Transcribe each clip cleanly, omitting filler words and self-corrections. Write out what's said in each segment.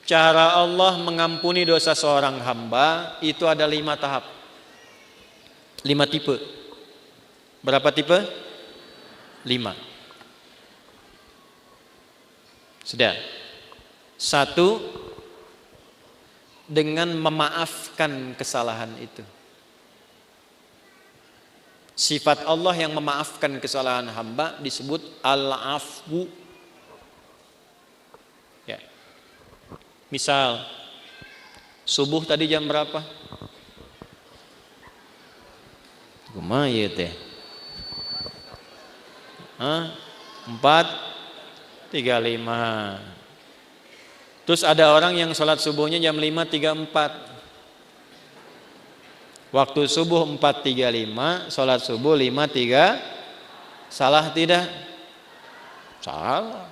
Cara Allah mengampuni dosa seorang hamba itu ada 5 tahap, 5 tipe. Berapa tipe? 5. Sudah. 1, dengan memaafkan kesalahan itu. Sifat Allah yang memaafkan kesalahan hamba disebut al-afwu. Ya. Misal subuh tadi jam berapa? Kumaha ieu teh? 4:35. Terus ada orang yang sholat subuhnya jam 5:34. Waktu subuh 4:35, sholat subuh 5:3. Salah tidak? Salah.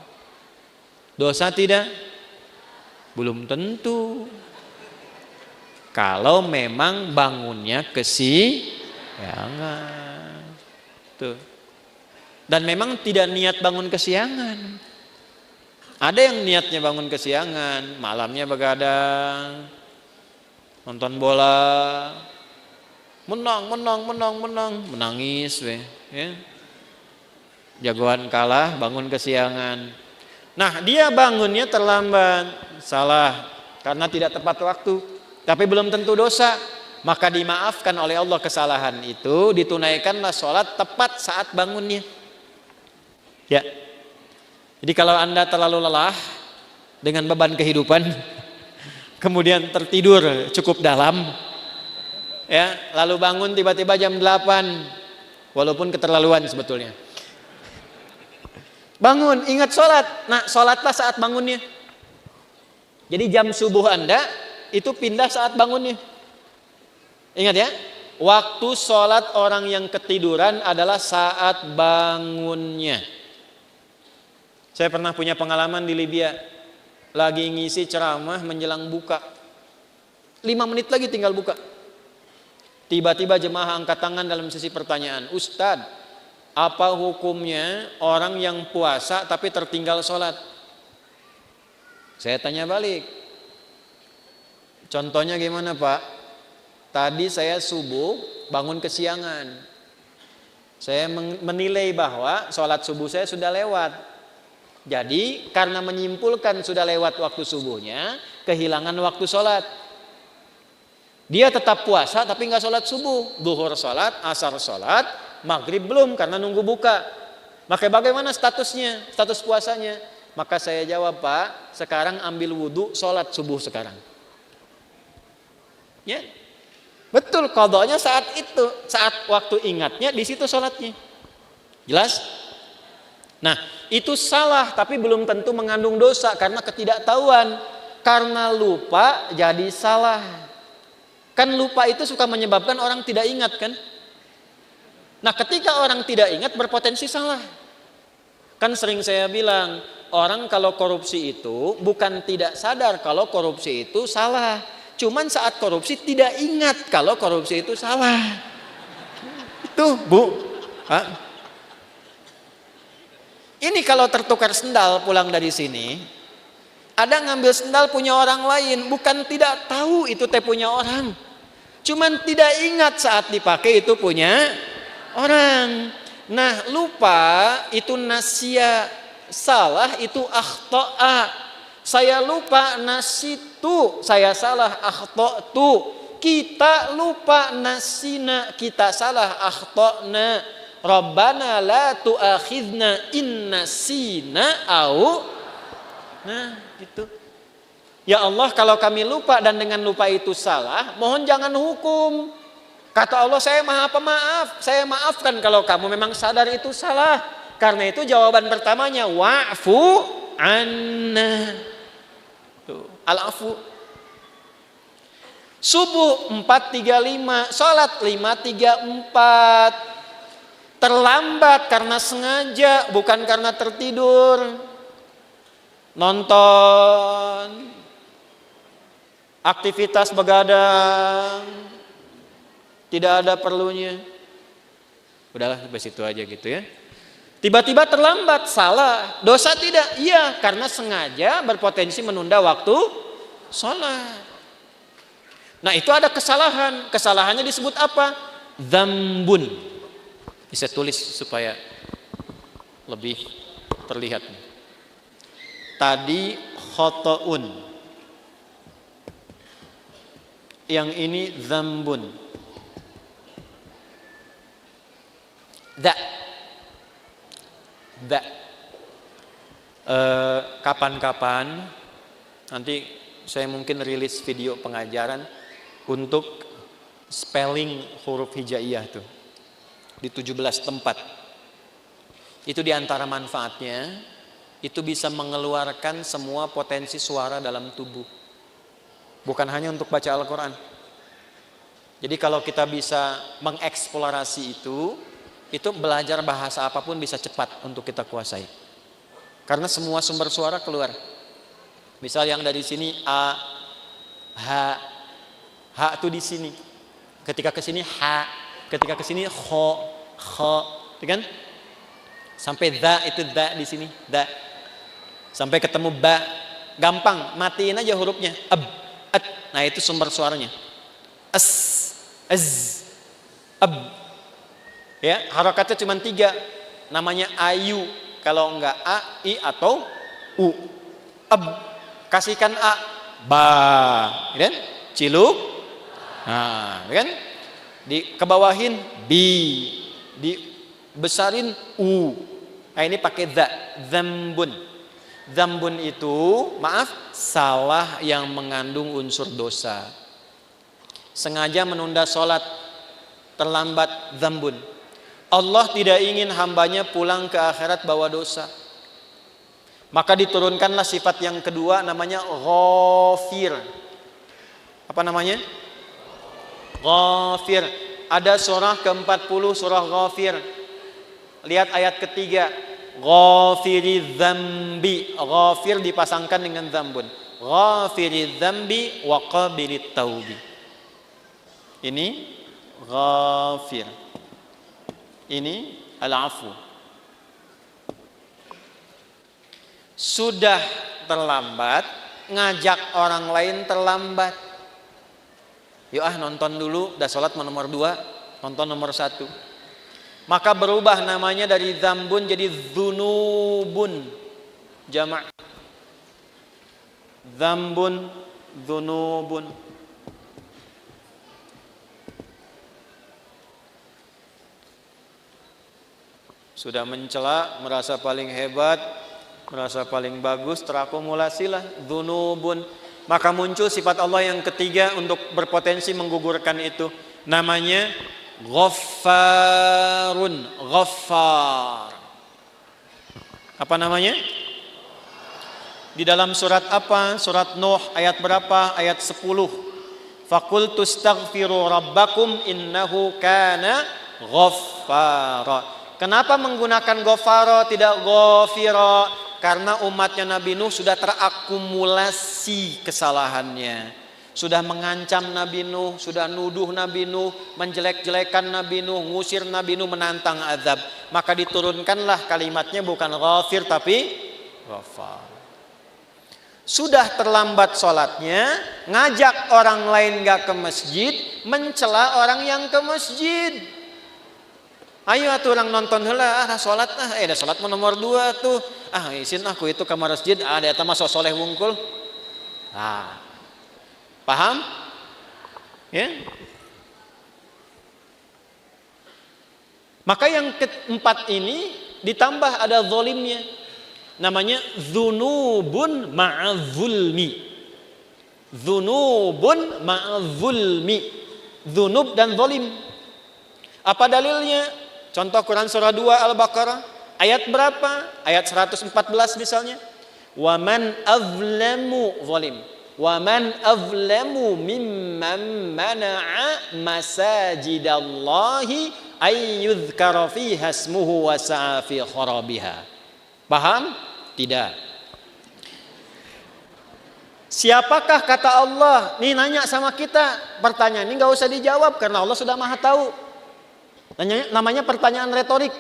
Dosa tidak? Belum tentu. Kalau memang bangunnya kesiangan. Tuh. Dan memang tidak niat bangun kesiangan. Ada yang niatnya bangun kesiangan, malamnya begadang, nonton bola, menang, menangis, ya. Jagoan kalah, bangun kesiangan. Nah, dia bangunnya terlambat, salah, karena tidak tepat waktu, tapi belum tentu dosa. Maka dimaafkan oleh Allah kesalahan itu, ditunaikanlah sholat tepat saat bangunnya. Ya. Jadi kalau Anda terlalu lelah dengan beban kehidupan, kemudian tertidur cukup dalam, ya, lalu bangun tiba-tiba jam 8, walaupun keterlaluan sebetulnya. Bangun, ingat sholat. Nah, sholatlah saat bangunnya. Jadi jam subuh Anda itu pindah saat bangunnya. Ingat ya, waktu sholat orang yang ketiduran adalah saat bangunnya. Saya pernah punya pengalaman di Libya. Lagi ngisi ceramah menjelang buka. 5 menit lagi tinggal buka. Tiba-tiba jemaah angkat tangan dalam sesi pertanyaan. Ustadz, apa hukumnya orang yang puasa tapi tertinggal sholat? Saya tanya balik. Contohnya gimana Pak? Tadi saya subuh bangun kesiangan. Saya menilai bahwa sholat subuh saya sudah lewat. Jadi karena menyimpulkan sudah lewat waktu subuhnya, kehilangan waktu sholat. Dia tetap puasa tapi nggak sholat subuh. Duhur sholat, asar sholat, maghrib belum karena nunggu buka. Maka bagaimana statusnya, status puasanya? Maka saya jawab, Pak, sekarang ambil wudhu, sholat subuh sekarang. Ya, betul, qadanya saat itu, saat waktu ingatnya di situ sholatnya. Jelas? Nah, itu salah tapi belum tentu mengandung dosa karena ketidaktahuan. Karena lupa jadi salah. Kan lupa itu suka menyebabkan orang tidak ingat kan? Nah, ketika orang tidak ingat berpotensi salah. Kan sering saya bilang, orang kalau korupsi itu bukan tidak sadar kalau korupsi itu salah. Cuman saat korupsi tidak ingat kalau korupsi itu salah. Itu, Bu. Hah? Ini kalau tertukar sendal pulang dari sini, ada ngambil sendal punya orang lain, bukan tidak tahu itu teh punya orang. Cuman tidak ingat saat dipakai itu punya orang. Nah, lupa itu nasya, salah itu akhta'a. Saya lupa nasitu, saya salah akhta'tu. Kita lupa nasina, kita salah akhta'na. Rabbana la tu'akhidna in nasina au. Nah, itu. Ya Allah, kalau kami lupa dan dengan lupa itu salah, mohon jangan hukum. Kata Allah, saya maha pemaaf, saya maafkan kalau kamu memang sadar itu salah. Karena itu jawaban pertamanya wa'fu anna. Tuh, al-afu. Subuh 4:35, salat 5:34. Terlambat karena sengaja, bukan karena tertidur. Nonton, aktivitas begadang, tidak ada perlunya. Udahlah sampai situ aja gitu ya. Tiba-tiba terlambat, salah. Dosa tidak? Iya, karena sengaja berpotensi menunda waktu Salat. Nah, itu ada kesalahan. Kesalahannya disebut apa? Dzambun. Bisa tulis supaya lebih terlihat. Tadi khotoun. Yang ini dzambun. Kapan-kapan nanti saya mungkin rilis video pengajaran untuk spelling huruf hijaiyah tuh di 17 tempat. Itu diantara manfaatnya, itu bisa mengeluarkan semua potensi suara dalam tubuh. Bukan hanya untuk baca Al-Quran. Jadi kalau kita bisa mengeksplorasi itu belajar bahasa apapun bisa cepat untuk kita kuasai. Karena semua sumber suara keluar. Misal yang dari sini a, h itu di sini. Ketika ke sini h, ketika ke sini kho, kan? Sampai dha itu dha di sini, dha. Sampai ketemu ba, gampang, matiin aja hurufnya. Ab, at. Nah, itu sumber suaranya. As, az, ab. Ya, harakatnya cuma 3. Namanya ayu. Kalau enggak a, i atau u. Ab. Kasihkan a, ba, kan? Ciluk. Nah, kan? Kebawahin bi, dibesarin u. Nah, ini pakai dha, dzambun. Dzambun itu, maaf, salah yang mengandung unsur dosa. Sengaja menunda sholat, terlambat, dzambun. Allah tidak ingin hambanya pulang ke akhirat bawa dosa. Maka diturunkanlah sifat yang kedua, namanya ghafir. Apa namanya? Ghafir. Ada surah ke-40, surah Ghafir. Lihat ayat ketiga. Ghafiri dzambi. Ghafir dipasangkan dengan dzambun. Ghafiri dzambi wa qabilit taubi. Ini ghafir. Ini al-afu. Sudah terlambat, ngajak orang lain terlambat. Yuk nonton dulu, udah sholat nomor 2, nonton nomor 1. Maka berubah namanya dari dzambun jadi dzunubun. Jamak. Dzambun, dzunubun. Sudah mencela, merasa paling hebat, merasa paling bagus, terakumulasilah dzunubun. Maka muncul sifat Allah yang ketiga untuk berpotensi menggugurkan itu. Namanya Ghaffarun. Ghaffar. Apa namanya? Di dalam surat apa? Surat Nuh ayat berapa? Ayat 10. Faqultu astaghfiru rabbakum innahu kana ghaffara. Kenapa menggunakan ghafara tidak ghafira? Karena umatnya Nabi Nuh sudah terakumulasi kesalahannya. Sudah mengancam Nabi Nuh, sudah nuduh Nabi Nuh, menjelek-jelekan Nabi Nuh, ngusir Nabi Nuh, menantang azab. Maka diturunkanlah kalimatnya bukan ghafir tapi ghafar. Sudah terlambat sholatnya, ngajak orang lain gak ke masjid, mencela orang yang ke masjid. Ayo atuh orang nonton heula, sholat dah sholat nomor 2 tuh. Isin aku itu kamar masjid, ada eta mah soleh wungkul. Paham? Ya. Maka yang keempat ini ditambah ada zalimnya. Namanya dzunubun ma'adzulmi. Dzunubun ma'adzulmi. Dzunub dan zalim. Apa dalilnya? Contoh Quran surah 2 Al-Baqarah ayat berapa? Ayat 114 misalnya. Wa man azlamu zalim. Wa man azlamu mimman mana'a masajidallahi ay yuzkara fiha ismuhu wa sa'a fi kharabiha. Paham? Tidak. Siapakah kata Allah? Nih nanya sama kita. Pertanyaan ini enggak usah dijawab karena Allah sudah Maha tahu. Namanya pertanyaan retorik.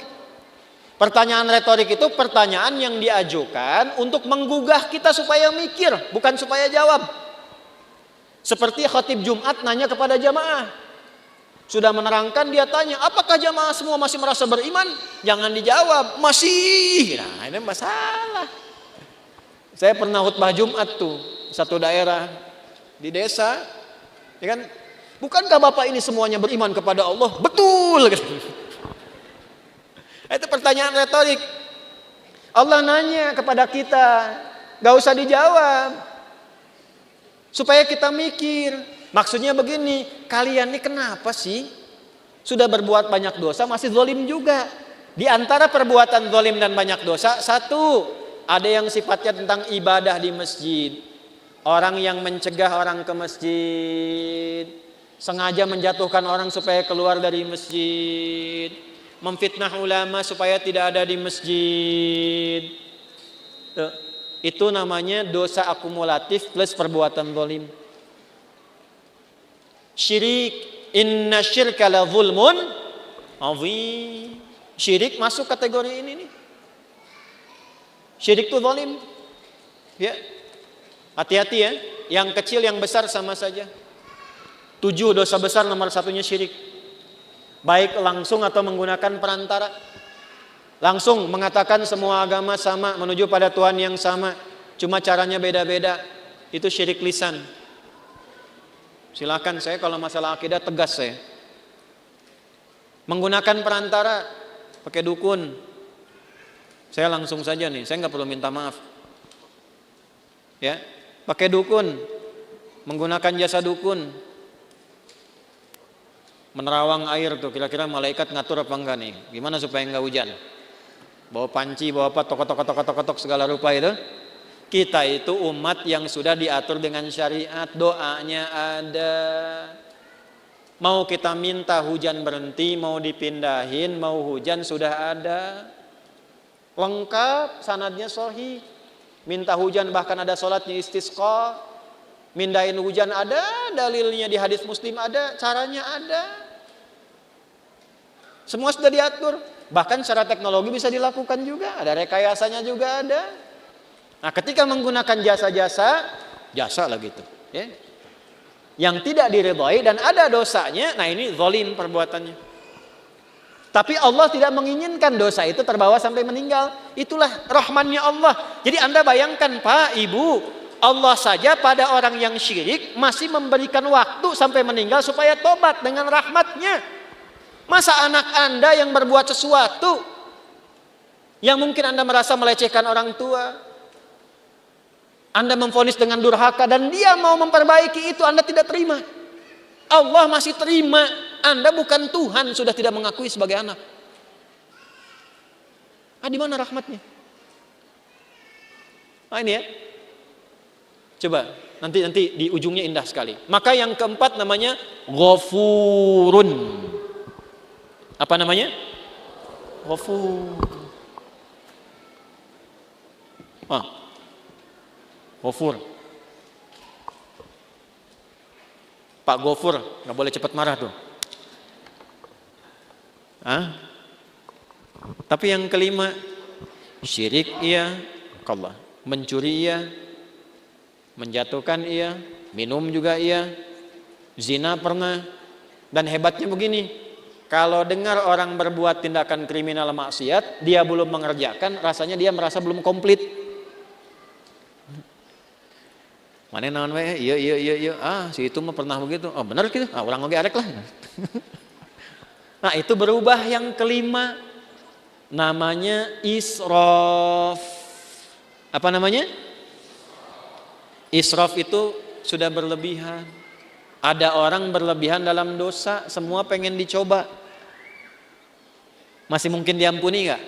Pertanyaan retorik itu pertanyaan yang diajukan untuk menggugah kita supaya mikir, bukan supaya jawab. Seperti khatib Jumat nanya kepada jamaah. Sudah menerangkan, dia tanya, apakah jamaah semua masih merasa beriman? Jangan dijawab, masih. Nah, ini masalah. Saya pernah khutbah Jumat tuh, satu daerah di desa, ya kan? Bukankah Bapak ini semuanya beriman kepada Allah? Betul. Itu pertanyaan retorik. Allah nanya kepada kita, gak usah dijawab, supaya kita mikir. Maksudnya begini, kalian ini kenapa sih sudah berbuat banyak dosa masih zalim juga? Di antara perbuatan zalim dan banyak dosa, satu, ada yang sifatnya tentang ibadah di masjid. Orang yang mencegah orang ke masjid, sengaja menjatuhkan orang supaya keluar dari masjid, memfitnah ulama supaya tidak ada di masjid. Itu namanya dosa akumulatif plus perbuatan zalim. Syirik, inna syirka la zulmun azim. Syirik masuk kategori ini nih. Syirik itu zalim. Ya. Hati-hati ya, yang kecil yang besar sama saja. 7 dosa besar nomor satunya syirik. Baik langsung atau menggunakan perantara. Langsung mengatakan semua agama sama, menuju pada Tuhan yang sama, cuma caranya beda-beda. Itu syirik lisan. Silakan, saya kalau masalah akidah tegas saya. Menggunakan perantara, pakai dukun. Saya langsung saja nih, saya nggak perlu minta maaf. Ya, pakai dukun, menggunakan jasa dukun. Menerawang air tuh, kira-kira malaikat ngatur apa enggak nih? Gimana supaya enggak hujan? Bawa panci, bawa apa, tokotok segala rupa itu. Kita itu umat yang sudah diatur dengan syariat, doanya ada. Mau kita minta hujan berhenti, mau dipindahin, mau hujan sudah ada. Lengkap, sanadnya sahih. Minta hujan bahkan ada sholatnya istisqa. Mindahin hujan ada, dalilnya di hadis Muslim ada, caranya ada. Semua sudah diatur. Bahkan secara teknologi bisa dilakukan juga, ada rekayasanya juga ada. Nah, ketika menggunakan jasa lah gitu, ya, yang tidak diridhai dan ada dosanya, nah ini zalim perbuatannya. Tapi Allah tidak menginginkan dosa itu terbawa sampai meninggal. Itulah rahmannya Allah. Jadi Anda bayangkan Pak, Ibu, Allah saja pada orang yang syirik masih memberikan waktu sampai meninggal supaya tobat dengan rahmatnya. Masa anak Anda yang berbuat sesuatu yang mungkin Anda merasa melecehkan orang tua, Anda memvonis dengan durhaka dan dia mau memperbaiki itu, Anda tidak terima. Allah masih terima. Anda bukan Tuhan, sudah tidak mengakui sebagai anak. Di mana rahmatnya? Nah ini ya. Coba nanti di ujungnya indah sekali. Maka yang keempat namanya Ghafurun. Apa namanya? Ghafur. Ghafur. Pak Ghafur, nggak boleh cepat marah tuh. Tapi yang kelima, syirik iya, Allah, mencuri iya, menjatuhkan iya, minum juga iya, zina pernah. Dan hebatnya begini, kalau dengar orang berbuat tindakan kriminal maksiat, dia belum mengerjakan, rasanya dia merasa belum komplit. Mana naon we? Iya. Si itu mah pernah begitu. Oh, benar gitu. Orang oge arek lah. Nah, itu berubah yang kelima. Namanya israf. Apa namanya? Israf itu sudah berlebihan. Ada orang berlebihan dalam dosa, semua pengen dicoba. Masih mungkin diampuni enggak?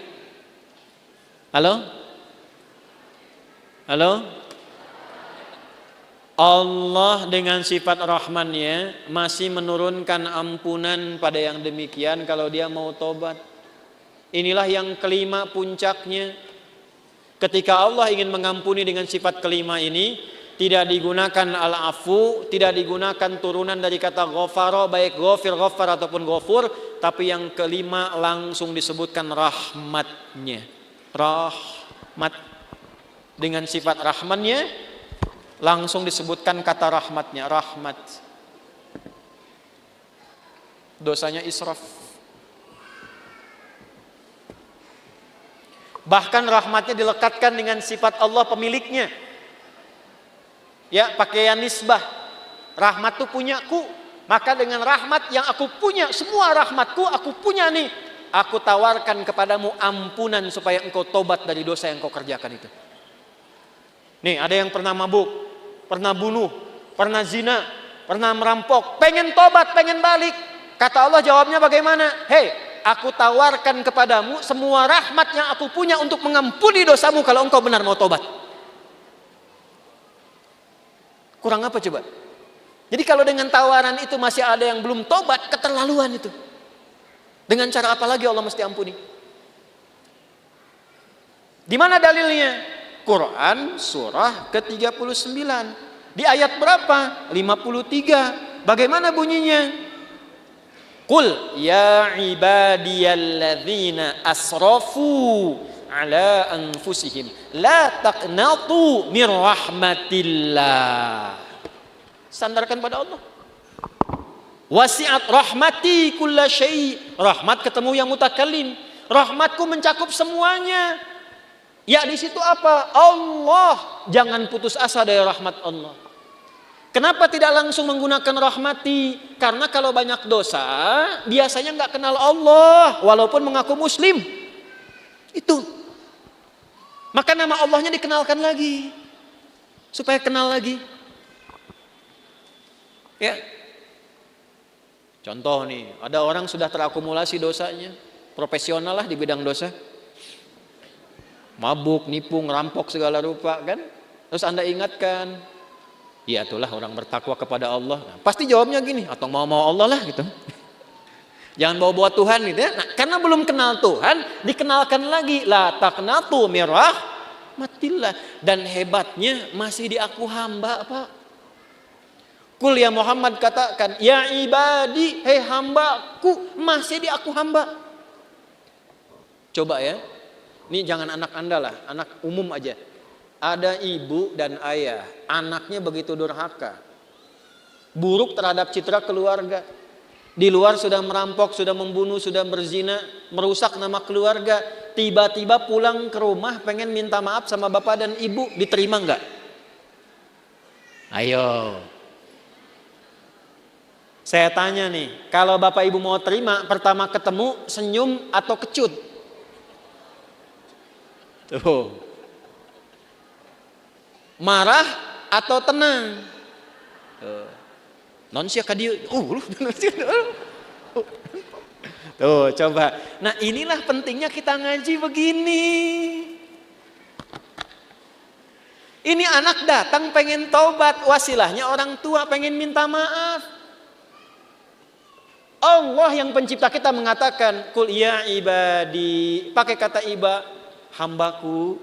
Halo? Allah dengan sifat rahmannya masih menurunkan ampunan pada yang demikian kalau dia mau tobat. Inilah yang kelima puncaknya. Ketika Allah ingin mengampuni dengan sifat kelima ini, tidak digunakan al-afu, tidak digunakan turunan dari kata ghafara, baik ghafir, ghaffar ataupun ghafur, tapi yang kelima langsung disebutkan rahmatnya. Rahmat. Dengan sifat rahmannya Langsung disebutkan kata rahmatnya, rahmat. Dosanya israf. Bahkan rahmatnya dilekatkan dengan sifat Allah pemiliknya. Ya, pakaian nisbah. Rahmat itu punyaku. Maka dengan rahmat yang aku punya, semua rahmatku aku punya nih, aku tawarkan kepadamu ampunan supaya engkau tobat dari dosa yang kau kerjakan itu. Nih, ada yang pernah mabuk, pernah bunuh, pernah zina, pernah merampok, pengen tobat, pengen balik. Kata Allah jawabnya bagaimana? Hei, aku tawarkan kepadamu semua rahmat yang aku punya untuk mengampuni dosamu kalau engkau benar mau tobat. Kurang apa coba? Jadi kalau dengan tawaran itu masih ada yang belum tobat, keterlaluan itu. Dengan cara apa lagi Allah mesti ampuni? Di mana dalilnya? Quran surah ke-39. Di ayat berapa? 53. Bagaimana bunyinya? Qul ya ibadiyalladzina asrafu ala anfusihim la taqnatu mir rahmatillah. Sandarkan pada Allah. Wasi'at rahmati kulla syai'. Rahmat ketemu yang mutakallim. Rahmatku mencakup semuanya. Ya di situ apa? Allah. Jangan putus asa dari rahmat Allah. Kenapa tidak langsung menggunakan rahmati? Karena kalau banyak dosa, biasanya nggak kenal Allah, walaupun mengaku Muslim. Itu. Maka nama Allahnya dikenalkan lagi, supaya kenal lagi. Ya. Contoh nih, ada orang sudah terakumulasi dosanya, profesional lah di bidang dosa. Mabuk, nipu, ngerampok segala rupa kan? Terus Anda ingatkan, ya itulah orang bertakwa kepada Allah. Nah, pasti jawabnya gini, atau mau Allah lah gitu. Jangan bawa-bawa Tuhan gitu ya. Nah, karena belum kenal Tuhan, dikenalkan lagi la taqnatu mir rahmatillah. Dan hebatnya masih diaku hamba, Pak. Kul ya Muhammad, katakan, ya ibadi, hei hambaku, masih diaku hamba. Coba ya, ini jangan anak Anda lah, anak umum aja. Ada ibu dan ayah, anaknya begitu durhaka, buruk terhadap citra keluarga. Di luar sudah merampok, sudah membunuh, sudah berzina, merusak nama keluarga. Tiba-tiba pulang ke rumah pengen minta maaf sama bapak dan ibu, diterima enggak? Ayo. Saya tanya nih, kalau bapak ibu mau terima, pertama ketemu senyum atau kecut? Tuh. Marah atau tenang? Non sia kadieu. Tuh, coba. Nah, inilah pentingnya kita ngaji begini. Ini anak datang pengen taubat, wasilahnya orang tua pengen minta maaf. Allah yang pencipta kita mengatakan, Qul ya ibadi, pakai kata iba, hambaku.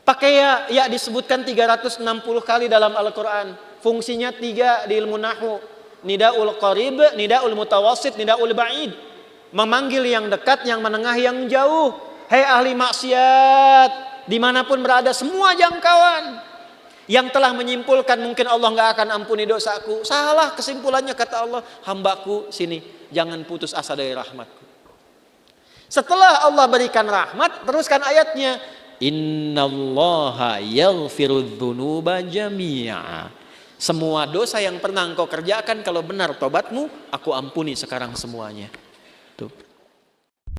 Pakai ya disebutkan 360 kali dalam Al-Quran. Fungsinya 3 di ilmu nahwu. Nidaul qarib, nidaul mutawassit, nidaul ba'id. Memanggil yang dekat, yang menengah, yang jauh. Hei ahli maksiat, dimanapun berada, semua jangkauan. Yang telah menyimpulkan mungkin Allah nggak akan ampuni dosaku. Salah kesimpulannya, kata Allah, hambaku sini, jangan putus asa dari rahmatku. Setelah Allah berikan rahmat, teruskan ayatnya, innallaha yaghfirudz dzunuba jami'a. Semua dosa yang pernah engkau kerjakan, kalau benar tobatmu, aku ampuni sekarang semuanya. Tuh.